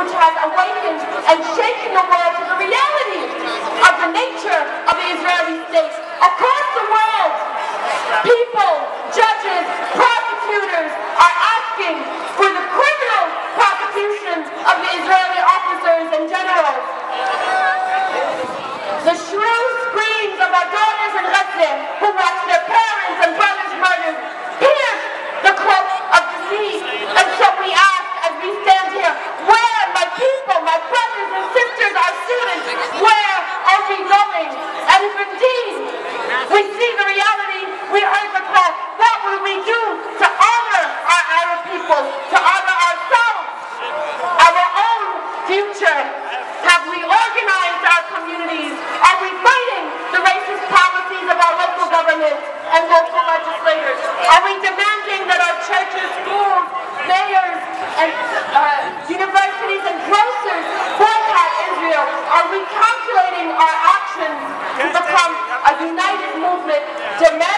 which has awakened and shaken the world to the reality of the nature of the Israeli state. Across the world, people, judges, prosecutors are asking for the criminal prosecution of the Israeli officers and generals. The shrill screams of our daughters in Gaza who watch their parents and brothers murdered pierce the cloak of deceit. And so we ask, as we stand here, where, my people, my brothers and sisters, our students, where are we going? And if indeed we see the reality, we heard the call, what will we do to honor our Arab people, to honor ourselves, our own future? Have we organized our communities? Are we fighting the racist policies of our local government and local legislators? Are we demanding that our churches, schools, mayors, and universities and grocers boycott Israel? Are we calculating our actions to become a united movement demanding